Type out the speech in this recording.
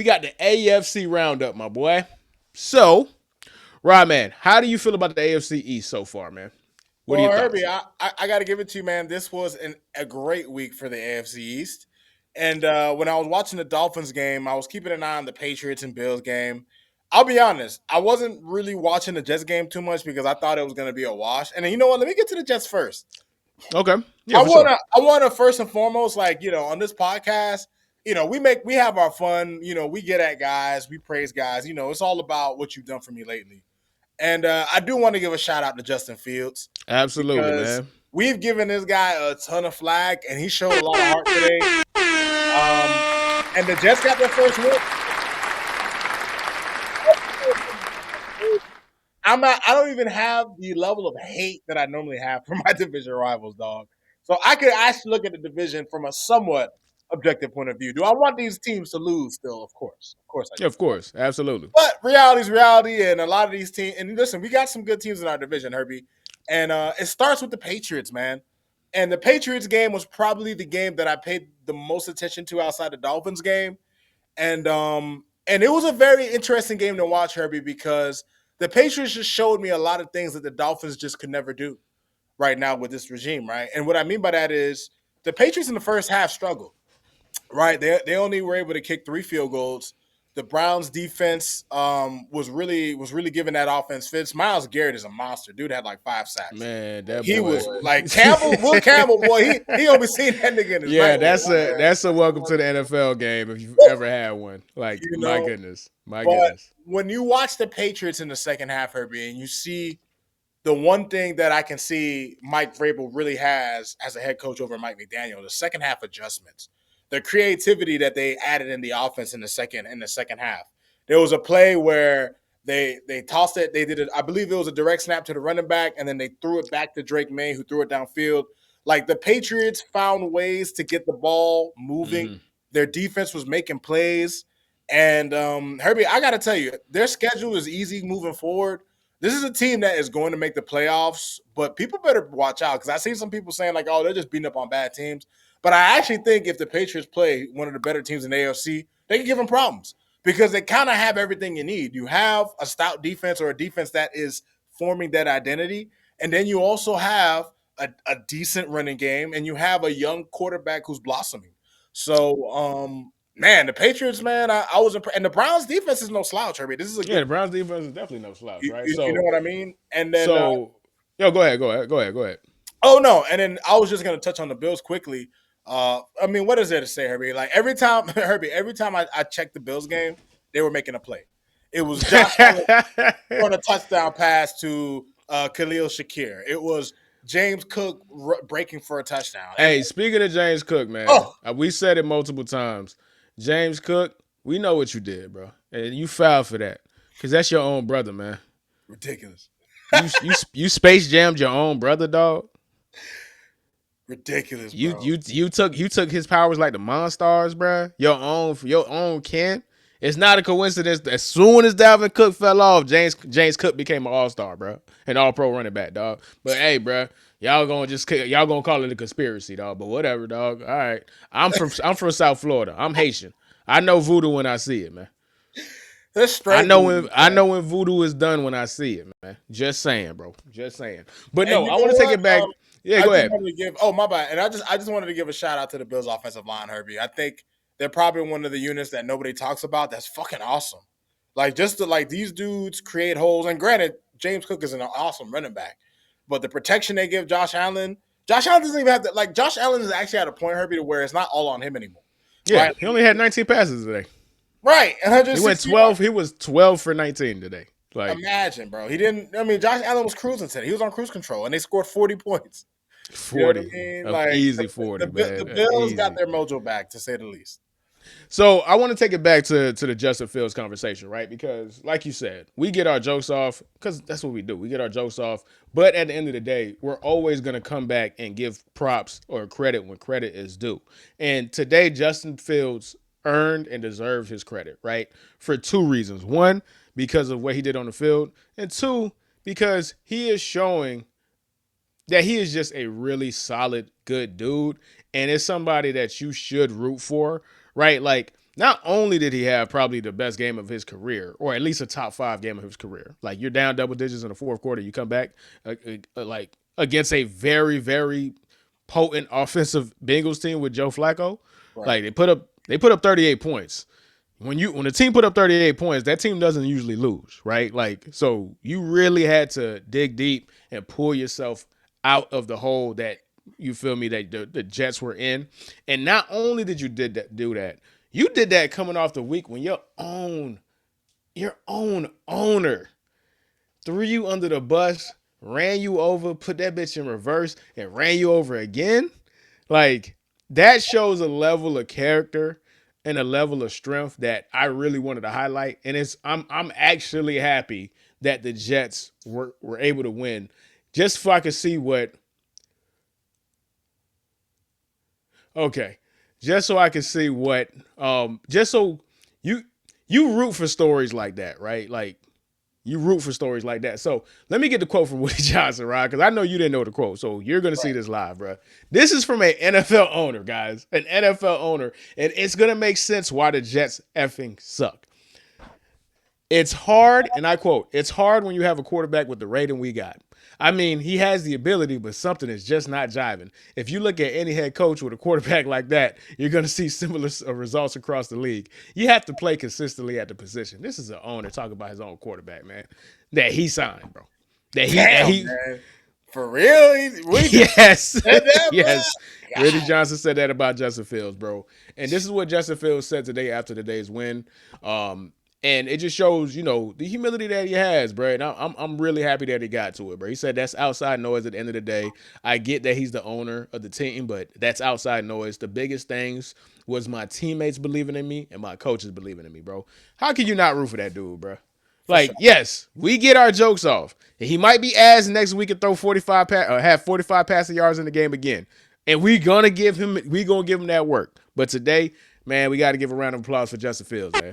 We got the AFC roundup, my boy. So, Rodman, how do you feel about the AFC East so far, man? What are Well, your Herbie, thoughts? I got to give it to you, man. This was a great week for the AFC East. And when I was watching the Dolphins game, I was keeping an eye on the Patriots and Bills game. I'll be honest, I wasn't really watching the Jets game too much because I thought it was going to be a wash. And then, you know what? Let me get to the Jets first. Okay. Yeah, for sure. I wanna first and foremost, on this podcast, we have our fun. We get at guys, we praise guys. It's all about what you've done for me lately. And I do want to give a shout out to Justin Fields Absolutely, because man. we've given this guy a ton of flack, and he showed a lot of heart today. And the Jets got their first win. I don't even have the level of hate that I normally have for my division rivals, dog. So I could actually look at the division from a somewhat objective point of view. Do I want these teams to lose still? Of course I Yeah, do. of course. Absolutely. But reality is reality, and a lot of these teams. And listen, we got some good teams in our division, Herbie. And it starts with the Patriots, man. And the Patriots game was probably the game that I paid the most attention to outside the Dolphins game. And it was a very interesting game to watch, Herbie, because the Patriots just showed me a lot of things that the Dolphins just could never do right now with this regime, right? And what I mean by that is the Patriots in the first half struggled, right? They only were able to kick 3 field goals. The Browns defense was really giving that offense fits. Miles Garrett is a monster. Dude had like 5 sacks. Man, that He boy. was like Will Campbell, boy. He gonna be seeing that nigga in his Yeah, nightmares, that's a welcome to the NFL game if you've man. ever had one. Like, You my know, goodness. My but goodness. when you watch the Patriots in the second half, Herbie, and you see the one thing that I can see Mike Vrabel really has as a head coach over Mike McDaniel, the second half adjustments, the creativity that they added in the offense in the second half. There was a play where they tossed it. They did it. I believe it was a direct snap to the running back, and then they threw it back to Drake May, who threw it downfield. Like the Patriots found ways to get the ball moving. Hmm. Their defense was making plays. And Herbie, I got to tell you, their schedule is easy moving forward. This is a team that is going to make the playoffs, but people better watch out because I see some people saying like, "Oh, they're just beating up on bad teams." But I actually think if the Patriots play one of the better teams in the AFC, they can give them problems because they kind of have everything you need. You have a stout defense or a defense that is forming that identity, and then you also have a decent running game, and you have a young quarterback who's blossoming. So, man, the Patriots, man, I was impressed. And the Browns defense is no slouch, Herbie. This is a Yeah, good the Browns defense is definitely no slouch, you, right? you, you know what I mean? And then, So, yo, go ahead. oh no, and then I was just gonna touch on the Bills quickly. I mean, what is there to say, Herbie? Like every time, Herbie, every time I checked the Bills game, they were making a play. It was Josh Allen throwing a touchdown pass to Khalil Shakir. It was James Cook breaking for a touchdown. Hey, speaking of James Cook, man, Oh, we said it multiple times. James Cook, we know what you did, bro, and you fouled for that because that's your own brother, man. ridiculous, You space jammed your own brother, dog. ridiculous, You bro. you you took his powers like the Monstars, bro. Your own kin. It's not a coincidence. That as soon as Dalvin Cook fell off, James Cook became an All-Star, bro, an All-Pro running back, dog. But hey, bro, y'all gonna call it a conspiracy, dog. But whatever, dog. All right, I'm from South Florida. I'm Haitian. I know voodoo when I see it, man. That's I straight know voodoo, when I man. know when voodoo is done when I see it, man. Just saying, bro. Just saying. But And no, you I know want to take what? it back. Yeah, I go just ahead. wanted to give. Oh my bad. And I just wanted to give a shout out to the Bills offensive line, Herbie. I think they're probably one of the units that nobody talks about. That's fucking awesome. Like just to like these dudes create holes. And granted, James Cook is an awesome running back, but the protection they give Josh Allen doesn't even have to. Like Josh Allen is actually at a point, Herbie, to where it's not all on him anymore, Yeah, right? he only had 19 passes today. Right, He went 160 yards. 12. He was 12 for 19 today. Like Imagine, bro. He didn't. I mean, Josh Allen was cruising today. He was on cruise control, and they scored 40 points. You know what I 40, mean? of Like easy the, 40, the man, Bills got easy. their mojo back, to say the least. So I want to take it back to the Justin Fields conversation, right? Because like you said, we get our jokes off because that's what we do. We get our jokes off, but at the end of the day, we're always going to come back and give props or credit when credit is due. And today, Justin Fields earned and deserved his credit, right? For two reasons: one, because of what he did on the field, and two, because he is showing that he is just a really solid, good dude, and it's somebody that you should root for, right? Like not only did he have probably the best game of his career, or at least a top 5 game of his career, like you're down double digits in the fourth quarter, you come back like against a very, very potent offensive Bengals team with Joe Flacco. Right. Like they put up 38 points. When a team put up 38 points, that team doesn't usually lose, right? Like, so you really had to dig deep and pull yourself out of the hole that you feel me that the Jets were in. And not only did you do that, you did that coming off the week when your own owner threw you under the bus, ran you over, put that bitch in reverse, and ran you over again. Like, that shows a level of character and a level of strength that I really wanted to highlight. And I'm actually happy that the Jets were able to win, just so I could see what. Okay, just so I could see what. Just so you you root for stories like that, right? Like, you root for stories like that. So let me get the quote from Woody Johnson, right? Because I know you didn't know the quote. So you're going to see this live, bro. This is from an NFL owner, guys. An NFL owner. And it's going to make sense why the Jets effing suck. It's hard, and I quote, it's hard when you have a quarterback with the rating we got. I mean, he has the ability, but something is just not jiving. If you look at any head coach with a quarterback like that, you're going to see similar results across the league. You have to play consistently at the position. This is an owner talking about his own quarterback, man, that he signed, bro. Damn, man. For real? Yes. Said that, Yes. bro? Randy Johnson said that about Justin Fields, bro. And this is what Justin Fields said today after today's win. And it just shows, the humility that he has, bro. And I'm really happy that he got to it, bro. He said that's outside noise at the end of the day. I get that he's the owner of the team, but that's outside noise. The biggest things was my teammates believing in me and my coaches believing in me, bro. How can you not root for that dude, bro? Like, sure. Yes, we get our jokes off. He might be ass next week and throw 45 passing yards in the game again. And we gonna give him that work. But today, man, we got to give a round of applause for Justin Fields, man.